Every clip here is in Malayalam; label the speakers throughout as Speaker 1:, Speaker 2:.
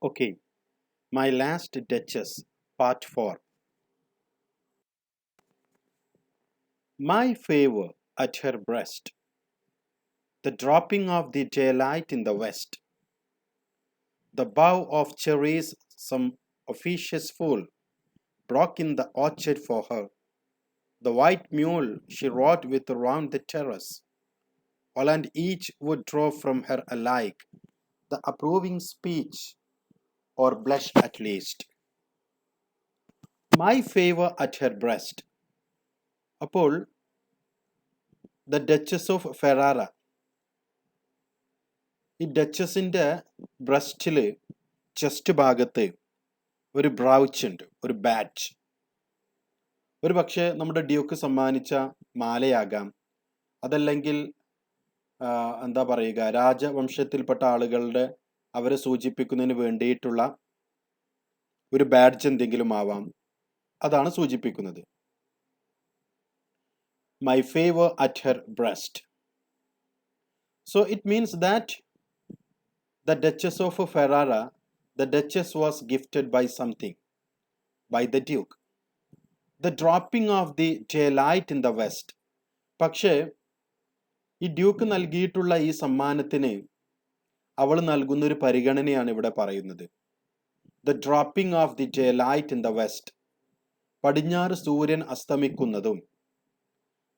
Speaker 1: Okay, my last Duchess, part 4. My favor at her breast, the dropping of the daylight in the west, the bough of cherries some officious fool broke in the orchard for her, the white mule she rode with round the terrace, all and each would draw from her alike the approving speech, or blush at least. My favor at her breast. അപ്പോൾ ദ ഡച്ചസ് ഓഫ് ഫെറാറ, ഈ ഡച്ചസിൻ്റെ ബ്രസ്റ്റിൽ ചെസ്റ്റ് ഭാഗത്ത് ഒരു ബ്രൗച്ച് ഉണ്ട്, ഒരു ബാഡ്ജ്. ഒരു പക്ഷേ നമ്മുടെ ഡ്യൂക്ക് സമ്മാനിച്ച മാലയാകാം, അതല്ലെങ്കിൽ എന്താ പറയുക, രാജവംശത്തിൽപ്പെട്ട ആളുകളുടെ അവരെ സൂചിപ്പിക്കുന്നതിന് വേണ്ടിയിട്ടുള്ള ഒരു ബാഡ്ജ് എന്തെങ്കിലും ആവാം. അതാണ് സൂചിപ്പിക്കുന്നത്. My favour at her breast. So it means that the Duchess of Ferrara, the Duchess was gifted by something, by the Duke. The dropping of the daylight in the west. പക്ഷേ ഈ ഡ്യൂക്ക് നൽകിയിട്ടുള്ള ഈ സമ്മാനത്തിന് അവൾ നൽകുന്നൊരു പരിഗണനയാണ് ഇവിടെ പറയുന്നത്. The dropping of the daylight in the west, പടിഞ്ഞാറ് സൂര്യൻ അസ്തമിക്കുന്നതും.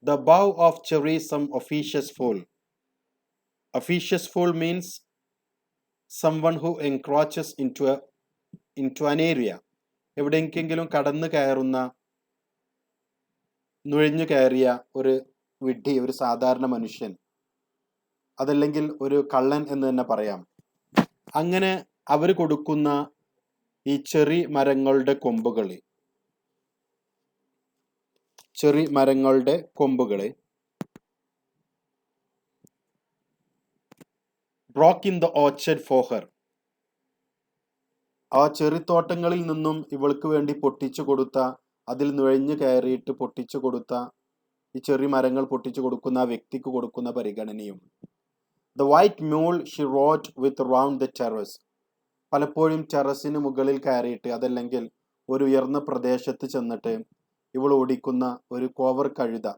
Speaker 1: The bough of cherry some officious fool. Officious fool means someone who encroaches into an area. എവിടെയെങ്കിലും കടന്നു കയറുന്ന, നുഴഞ്ഞു കയറിയ ഒരു വിഡ്ഢി, ഒരു സാധാരണ മനുഷ്യൻ, അതല്ലെങ്കിൽ ഒരു കള്ളൻ എന്ന് തന്നെ പറയാം. അങ്ങനെ അവർ കൊടുക്കുന്ന ഈ ചെറി മരങ്ങളുടെ കൊമ്പുകളെ ബ്രോക്ക് in the orchard for her. ആ ചെറിത്തോട്ടങ്ങളിൽ നിന്നും ഇവൾക്ക് വേണ്ടി പൊട്ടിച്ചു കൊടുത്ത, അതിൽ നുഴഞ്ഞു കയറിയിട്ട് പൊട്ടിച്ചു കൊടുത്ത ഈ ചെറിയ മരങ്ങൾ പൊട്ടിച്ചു കൊടുക്കുന്ന ആ വ്യക്തിക്ക് കൊടുക്കുന്ന പരിഗണനയും. The white mule she rode with round the terrace. പലപ്പോഴും ടെറസിന് മുകളിൽ കയറിയിട്ട്, അതല്ലെങ്കിൽ ഒരു ഉയർന്ന പ്രദേശത്ത് ചെന്നിട്ട് ഇവൾ ഓടിക്കുന്ന ഒരു കോവർ കഴുത,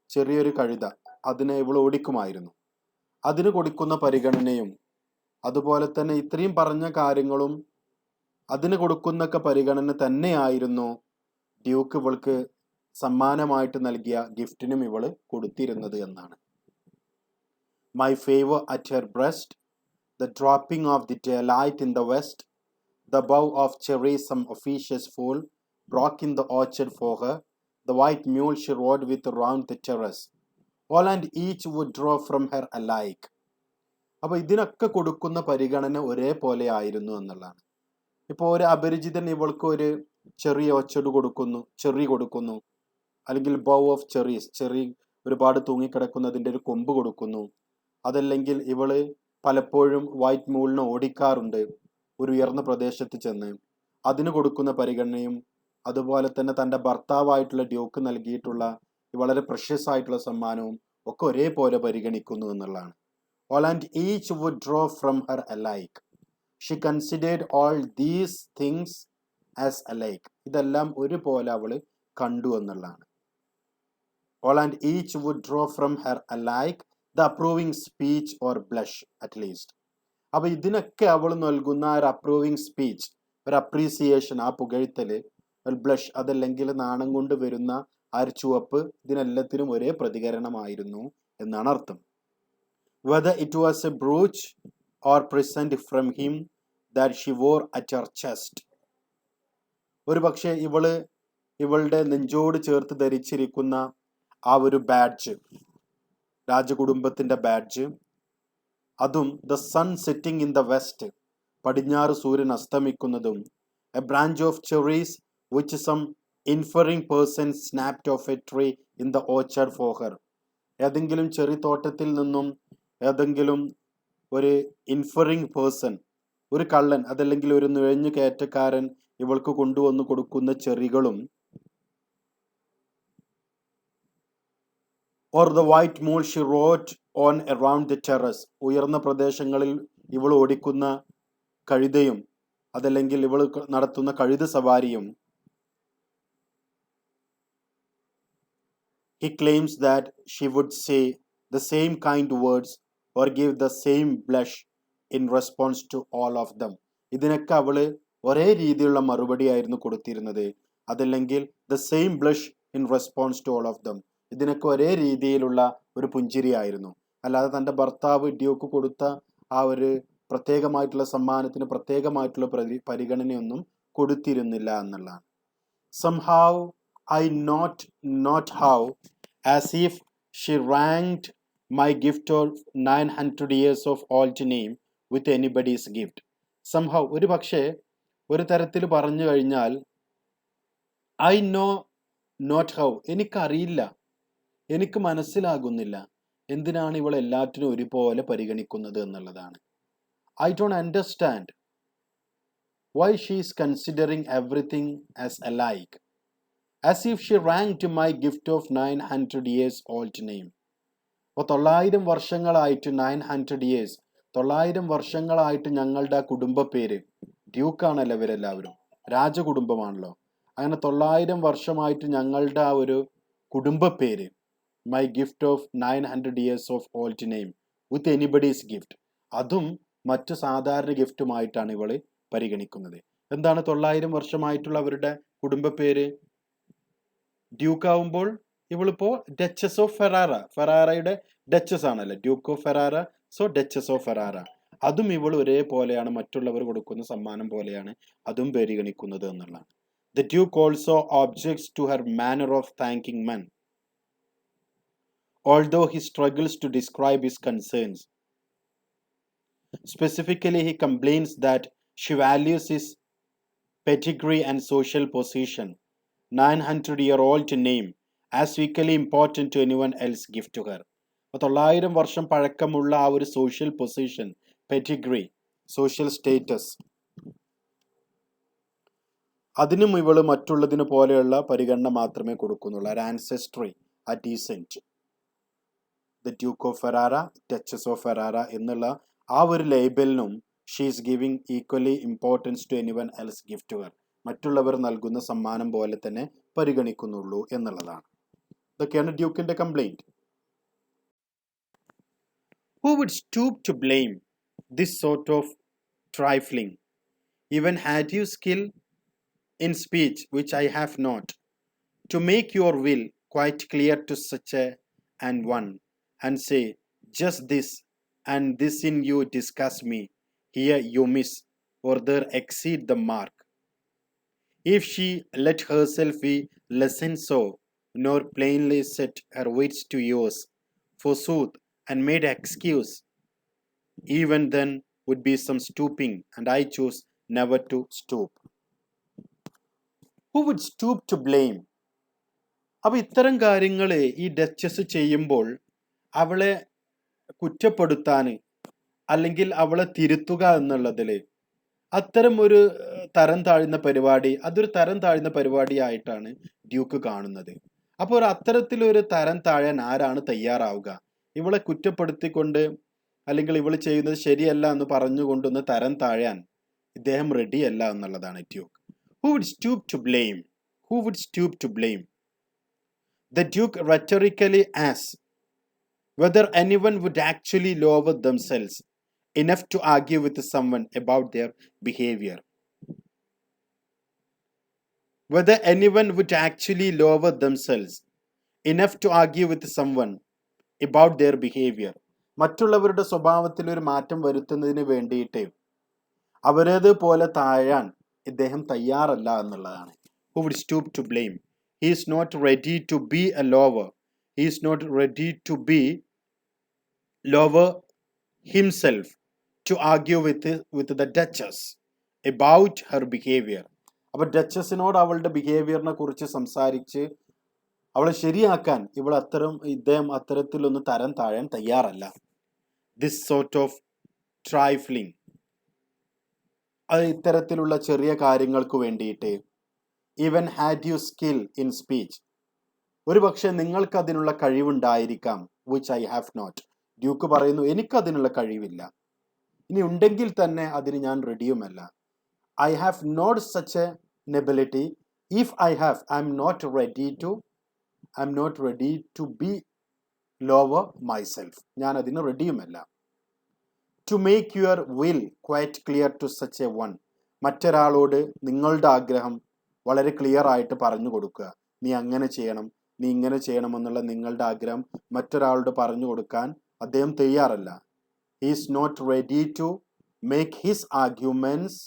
Speaker 1: ചെറിയൊരു കഴുത, അതിനെ ഇവൾ ഓടിക്കുമായിരുന്നു. അതിന് കൊടുക്കുന്ന പരിഗണനയും, അതുപോലെ തന്നെ ഇത്രയും പറഞ്ഞ കാര്യങ്ങളും അതിന് കൊടുക്കുന്നൊക്കെ പരിഗണന തന്നെയായിരുന്നു ഡ്യൂക്ക് ഇവൾക്ക് സമ്മാനമായിട്ട് നൽകിയ ഗിഫ്റ്റിനും ഇവള് കൊടുത്തിരുന്നത് എന്നാണ്. My favour at her breast, the dropping of the daylight in the west, the bough of cherry some officious fool broke in the orchard for her, the white mule she rode with round the terrace, all and each would draw from her alike. അപ്പോൾ ഇതിനൊക്കെ കൊടുക്കുന്ന പരിഗണന ഒരേപോലെ ആയിരുന്നു എന്നുള്ളതാണ്. ഇപ്പോൾ ഒരു അപരിചിതൻ ഇവൾക്ക് ഒരു ചെറിയ ചെറി കൊടുക്കുന്നു, അല്ലെങ്കിൽ ബൗ ഓഫ് ചെറീസ്, ചെറി ഒരുപാട് തൂങ്ങിക്കിടക്കുന്നതിൻ്റെ ഒരു കൊമ്പ് കൊടുക്കുന്നു. അതല്ലെങ്കിൽ ഇവള് പലപ്പോഴും വൈറ്റ് മൂളിനെ ഓടിക്കാറുണ്ട് ഒരു ഉയർന്ന പ്രദേശത്ത് ചെന്ന്, അതിന് കൊടുക്കുന്ന പരിഗണനയും, അതുപോലെ തന്നെ തൻ്റെ ഭർത്താവായിട്ടുള്ള ഡ്യൂക്ക് നൽകിയിട്ടുള്ള വളരെ പ്രഷ്യസ് ആയിട്ടുള്ള സമ്മാനവും ഒക്കെ ഒരേപോലെ പരിഗണിക്കുന്നു എന്നുള്ളതാണ്. All and each would draw from her alike. She considered all these things as alike. ഇതെല്ലാം ഒരുപോലെ അവള് കണ്ടു എന്നുള്ളതാണ്. All and each would draw from her alike the approving speech or blush at least. അപ്പൊ ഇതിനൊക്കെ അവൾ നൽകുന്ന ഒരു അപ്രൂവിങ് സ്പീച്ച്, ഒരു അപ്രീസിയേഷൻ, ആ പുകഴ്ത്തല്, ഒരു ബ്ലഷ്, അതല്ലെങ്കിൽ നാണം കൊണ്ട് വരുന്ന ആ ഒരു ചുവപ്പ്, ഇതിനെല്ലാത്തിനും ഒരേ പ്രതികരണമായിരുന്നു എന്നാണ് അർത്ഥം. Whether it was a brooch or present from him that she wore at her chest. ഒരു പക്ഷേ ഇവളുടെ നെഞ്ചോട് ചേർത്ത് ധരിച്ചിരിക്കുന്ന ആ ഒരു ബാഡ്ജ്, രാജകുടുംബത്തിന്റെ ബാഡ്ജ്, അതും the sun setting in the west, പടിഞ്ഞാറ് സൂര്യൻ അസ്തമിക്കുന്നതും, a branch of cherries which some interfering person snapped off a tree in the orchard for her. ഏതെങ്കിലും ചെറിത്തോട്ടത്തിൽ നിന്നും ഏതെങ്കിലും ഒരു ഇൻഫറിംഗ് പേഴ്സൺ, ഒരു കള്ളൻ, അതല്ലെങ്കിൽ ഒരു നുഴഞ്ഞു കയറ്റക്കാരൻ ഇവൾക്ക് കൊണ്ടുവന്ന് കൊടുക്കുന്ന ചെറികളും, or the white mule she rode on around the terrace, ഉയർന്ന പ്രദേശങ്ങളിൽ ഇവൾ ഓടിക്കുന്ന കഴുതയും അതല്ലെങ്കിൽ ഇവൾ നടത്തുന്ന കഴുത സവാരിയും, he claims that she would say the same kind words or give the same blush in response to all of them. ഇതിനൊക്കെ അവള് ഒരേ രീതിയിലുള്ള മറുപടി ആയിരുന്നു കൊടുത്തിരുന്നത്. അതല്ലെങ്കിൽ the same blush in response to all of them. ഇതിനൊക്കെ ഒരേ രീതിയിലുള്ള ഒരു പുഞ്ചിരിയായിരുന്നു. അല്ലാതെ തൻ്റെ ഭർത്താവ് ഡ്യൂക്ക് കൊടുത്ത ആ ഒരു പ്രത്യേകമായിട്ടുള്ള സമ്മാനത്തിന് പ്രത്യേകമായിട്ടുള്ള പരിഗണനയൊന്നും കൊടുത്തിരുന്നില്ല എന്നുള്ളതാണ്. Somehow I not how, as if she ranked my gift of 900 years of old name with anybody's gift. Somehow, ഒരു പക്ഷേ ഒരു തരത്തിൽ പറഞ്ഞു കഴിഞ്ഞാൽ ഐ നോ നോട്ട് ഹൗ, എനിക്കറിയില്ല, എനിക്ക് മനസ്സിലാകുന്നില്ല എന്തിനാണ് ഇവൾ എല്ലാറ്റിനും ഒരുപോലെ പരിഗണിക്കുന്നത് എന്നുള്ളതാണ്. I don't understand why she is considering everything as alike, as if she ranked my gift of 900 years old name. അപ്പോൾ 900 വർഷങ്ങളായിട്ട് 900 years 900 വർഷങ്ങളായിട്ട് ഞങ്ങളുടെ ആ കുടുംബ പേര്, ഡ്യൂക്കാണല്ലോ ഇവരെല്ലാവരും, രാജകുടുംബമാണല്ലോ, അങ്ങനെ 900 വർഷമായിട്ട് ഞങ്ങളുടെ ആ ഒരു കുടുംബ പേര്, my gift of 900 years of old name with anybody's gift, അതും മറ്റു സാധാരണ ഗിഫ്റ്റുമായിട്ടാണ് ഇവള് പരിഗണിക്കുന്നത്. എന്താണ് 900 വർഷമായിട്ടുള്ള അവരുടെ കുടുംബ പേര്? ഡ്യൂക്ക് ആവുമ്പോൾ ഇവളിപ്പോ ഡച്ചസ് ഓഫ് ഫെറാറയുടെ ഡച്ചസ് ആണല്ലോ, Duke of Ferrara, so duchess of Ferrara. അതും ഇവൾ ഒരേപോലെയാണ്, മറ്റുള്ളവർ കൊടുക്കുന്ന സമ്മാനം പോലെയാണ് അതും പരിഗണിക്കുന്നത് എന്നുള്ളതാണ്. The Duke also objects to her manner of thanking men, although he struggles to describe his concerns. Specifically, he complains that she values his pedigree and social position, 900-year-old name, as equally important to anyone else gift to her. 900 വർഷം പഴക്കമുള്ള ആ ഒരു social position, Pedigree, social status, അതിനും ഇവള് മറ്റുള്ളതിന് പോലെയുള്ള പരിഗണന മാത്രമേ കൊടുക്കുന്നുള്ളൂ. ഒരു ആൻസെസ്ട്രി, ആ descent, the Duke of Ferrara, Duchess of Ferrara എന്നുള്ള ആ ഒരു ലേബലിനും she is giving equally importance to anyone else gift to her, മറ്റുള്ളവർ നൽകുന്ന സമ്മാനം പോലെ തന്നെ പരിഗണിക്കുന്നുള്ളൂ എന്നുള്ളതാണ്. ഇതൊക്കെയാണ് ഡ്യൂക്കിന്റെ complaint. Who would stoop to blame this sort of trifling? Even had you skill in speech, which I have not, to make your will quite clear to such an one, and say, just this and this in you disgust me, here you miss, or there exceed the mark. If she let herself be lessened so, nor plainly set her wits to yours, forsooth, and made excuse, even then would be some stooping, and I choose never to stoop. Who would stoop to blame? അപ്പോൾ ഇത്തരം കാര്യങ്ങൾ ഈ ഡച്ചസ് ചെയ്യുമ്പോൾ അവളെ കുറ്റപ്പെടുത്താൻ അല്ലെങ്കിൽ അവളെ തിരുത്തുക എന്നുള്ളതിൽ അത്തരം ഒരു തരം താഴ്ന്ന പരിപാടി, അതൊരു തരം താഴ്ന്ന പരിപാടിയായിട്ടാണ് ഡ്യൂക്ക് കാണുന്നത്. അപ്പോൾ ഒരു അത്തരത്തിലൊരു തരം താഴാൻ ആരാണ് തയ്യാറാവുക? ഇവളെ കുറ്റപ്പെടുത്തിക്കൊണ്ട് അല്ലെങ്കിൽ ഇവൾ ചെയ്യുന്നത് ശരിയല്ല എന്ന് പറഞ്ഞുകൊണ്ടൊന്ന് തരം താഴാൻ ഇദ്ദേഹം റെഡിയല്ല എന്നുള്ളതാണ് Duke. Who would stoop to blame? Who would stoop to blame? The Duke rhetorically asks whether anyone would actually lower themselves enough to argue with someone about their behavior. Whether anyone would actually lower themselves enough to argue with someone about their behavior. മറ്റുള്ളവരുടെ സ്വഭാവത്തിൽ ഒരു മാറ്റം വരുത്തുന്നതിന് വേണ്ടിയിട്ട് അവരത് പോലെ താഴാൻ ഇദ്ദേഹം തയ്യാറല്ല എന്നുള്ളതാണ്. Who would stoop to blame? He is not ready to be a lover. He is not ready to be lover himself to argue with the Duchess about her behavior. അപ്പോൾ ഡച്ചസിനോട് അവളുടെ ബിഹേവിയറിനെ കുറിച്ച് സംസാരിച്ച് അവളെ ശരിയാക്കാൻ ഇദ്ദേഹം അത്തരത്തിലൊന്ന് തരം താഴാൻ തയ്യാറല്ല. This sort of trifling, അത് ഇത്തരത്തിലുള്ള ചെറിയ കാര്യങ്ങൾക്ക് വേണ്ടിയിട്ട്, even had you skill in speech, ഒരു പക്ഷേ നിങ്ങൾക്ക് അതിനുള്ള കഴിവുണ്ടായിരിക്കാം, which I have not. Duke പറയുന്നു എനിക്കതിനുള്ള കഴിവില്ല. ഇനി ഉണ്ടെങ്കിൽ തന്നെ അതിന് ഞാൻ റെഡിയുമല്ല. I have not such a ability. If I have, I'm not ready to be lower myself. ഞാൻ അതിന് റെഡിയുമല്ല. To make your will quite clear to such a one. മറ്റൊരാളോട് നിങ്ങളുടെ ആഗ്രഹം വളരെ ക്ലിയർ ആയിട്ട് പറഞ്ഞു കൊടുക്കുക. നീ അങ്ങനെ ചെയ്യണം, നീ ഇങ്ങനെ ചെയ്യണമെന്നുള്ള നിങ്ങളുടെ ആഗ്രഹം മറ്റൊരാളോട് പറഞ്ഞു കൊടുക്കാൻ അദ്ദേഹം തയ്യാറല്ല. He is not ready to make his arguments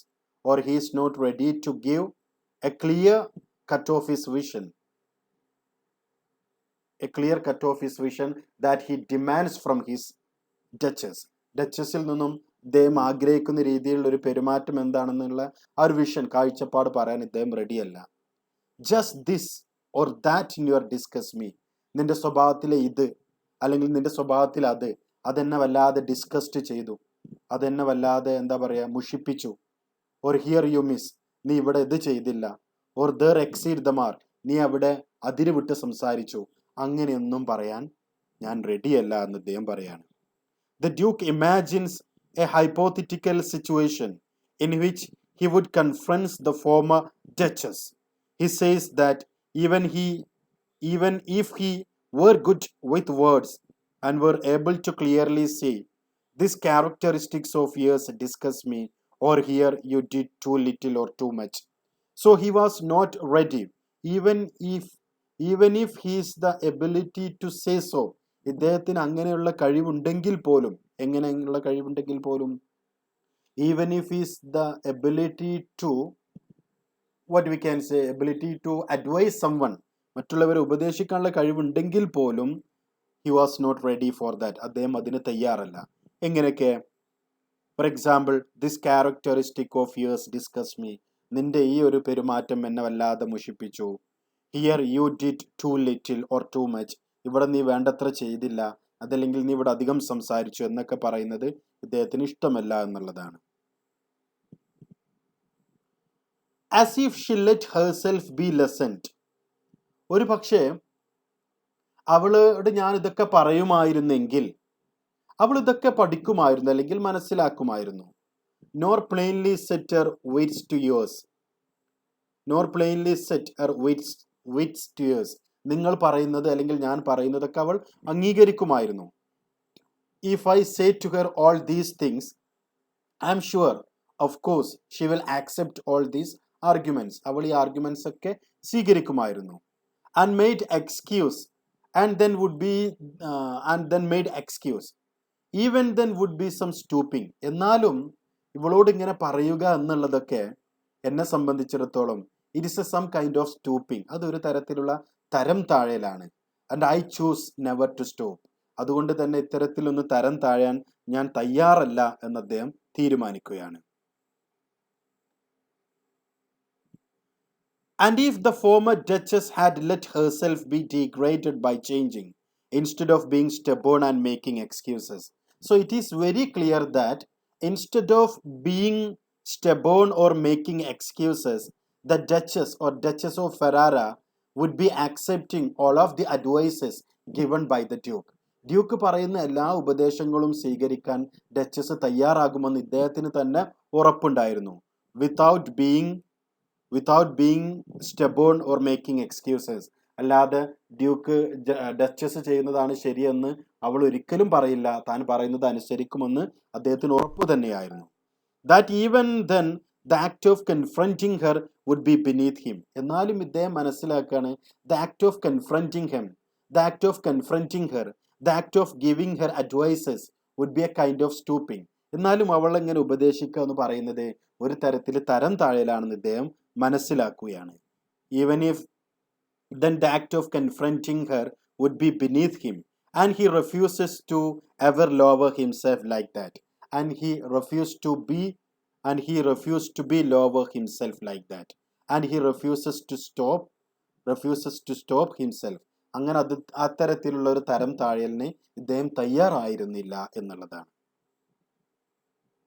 Speaker 1: or he is not ready to give a clear cut of his vision. A clear cut of his vision that he demands from his Duchess. ഡച്ചസിൽ നിന്നും ഇദ്ദേഹം ആഗ്രഹിക്കുന്ന രീതിയിലുള്ള ഒരു പെരുമാറ്റം എന്താണെന്നുള്ള ആ ഒരു വിഷൻ, കാഴ്ചപ്പാട് പറയാൻ ഇദ്ദേഹം റെഡിയല്ല. Just this or that in your disgusts me. നിന്റെ സ്വഭാവത്തിലെ ഇത് അല്ലെങ്കിൽ നിന്റെ സ്വഭാവത്തിൽ അതെന്നെ വല്ലാതെ ഡിസ്കസ്റ്റ് ചെയ്തു, അതെന്നെ വല്ലാതെ എന്താ പറയുക മുഷിപ്പിച്ചു. ഓർ ഹിയർ യു മിസ്, നീ ഇവിടെ ഇത് ചെയ്തില്ല. Or there exceed the mark, നീ അവിടെ അതിര് വിട്ട് സംസാരിച്ചു. അങ്ങനെയൊന്നും പറയാൻ ഞാൻ റെഡിയല്ല എന്ന് അദ്ദേഹം പറയാണ്. The Duke imagines a hypothetical situation in which he would confront the former Duchess. He says that even if he were good with words and were able to clearly say, these characteristics of yours disgust me, or here you did too little or too much. So he was not ready, even if he is the ability to say so. ഇദ്ദേഹത്തിന് അങ്ങനെയുള്ള കഴിവുണ്ടെങ്കിൽ പോലും, എങ്ങനെയുള്ള കഴിവുണ്ടെങ്കിൽ പോലും, even if he is the ability to, what we can say, ability to advise someone, മറ്റുള്ളവരെ ഉപദേശിക്കാനുള്ള കഴിവുണ്ടെങ്കിൽ പോലും he was not ready for that. അദ്ദേഹം അതിന് തയ്യാറല്ല. എങ്ങനെയൊക്കെ? For example, this characteristic of yours disgusts me. നിന്റെ ഈ ഒരു പെരുമാറ്റം എന്നെ വല്ലാതെ മുഷിപ്പിച്ചു. Here you did too little or too much. ഇവിടെ നീ വേണ്ടത്ര ചെയ്തില്ല, അതല്ലെങ്കിൽ നീ ഇവിടെ അധികം സംസാരിച്ചു എന്നൊക്കെ പറയുന്നത് ഇദ്ദേഹത്തിന് ഇഷ്ടമല്ല എന്നുള്ളതാണ്. As if she let herself be lessoned. ഒരു പക്ഷേ അവളോട് ഞാൻ ഇതൊക്കെ പറയുമായിരുന്നെങ്കിൽ അവൾ ഇതൊക്കെ പഠിക്കുമായിരുന്നു അല്ലെങ്കിൽ മനസ്സിലാക്കുമായിരുന്നു. Nor plainly set her wits to yours. നിങ്ങൾ പറയുന്നത് അല്ലെങ്കിൽ ഞാൻ പറയുന്നതൊക്കെ അവൾ അംഗീകരിക്കുമായിരുന്നു. If I say to her all these things, I'm sure of course she will accept all these arguments. അവൾ ഈ ആർഗ്യുമെന്റ്സ് ഒക്കെ സ്വീകരിക്കുമായിരുന്നു. And made excuse made excuse even then would be some stooping. എന്നാലും ഇവളോട് ഇങ്ങനെ പറയുക എന്നുള്ളതൊക്കെ എന്നെ സംബന്ധിച്ചിടത്തോളം it is a some kind of stooping. അതൊരു തരത്തിലുള്ള തരം താഴലാണ്. And I choose never to stoop. അതുകൊണ്ട് തന്നെ ഇത്തരത്തിലൊന്ന് തരം താഴാൻ ഞാൻ തയ്യാറല്ല എന്ന് അദ്ദേഹം തീരുമാനിക്കുകയാണ്. And if the former Duchess had let herself be degraded by changing instead of being stubborn and making excuses. So it is very clear that instead of being stubborn or making excuses, the Duchess or Duchess of Ferrara would be accepting all of the advices given by the Duke. Duke പറയുന്ന എല്ലാ ഉപദേശങ്ങളും സ്വീകരിക്കാൻ ഡച്ചസ് തയ്യാറാകുമെന്ന് ഇദ്ദേഹത്തിന് തന്നെ ഉറപ്പുണ്ടായിരുന്നു. Without being stubborn or making excuses. അല്ലാതെ ഡ്യൂക്ക് ഡച്ചസ് ചെയ്യുന്നതാണ് ശരിയെന്ന് അവൾ ഒരിക്കലും പറയില്ല. താൻ പറയുന്നത് അനുസരിക്കുമെന്ന് അദ്ദേഹത്തിന് ഉറപ്പ് തന്നെയായിരുന്നു. That even then the act of confronting her would be beneath him. എന്നാലും ഇദ്ദേഹം മനസ്സിലാക്കുകയാണ്, the act of confronting him, the act of confronting her, the act of giving her advices would be a kind of stooping. എന്നാലും അവളെങ്ങനെ ഉപദേശിക്കുക എന്ന് പറയുന്നത് ഒരു തരത്തിൽ തരം താഴലാണെന്ന് ഇദ്ദേഹം മനസ്സിലാക്കുകയാണ്. Even if then the act of confronting her would be beneath him, and he refuses to ever lower himself like that, and he refused to be lower himself like that, and he refuses to stop himself. അങ്ങനെ അത്തരത്തിലുള്ള ഒരു തരം താഴലിന് ഇദ്ദേഹം തയ്യാറായിരുന്നില്ല എന്നുള്ളതാണ്.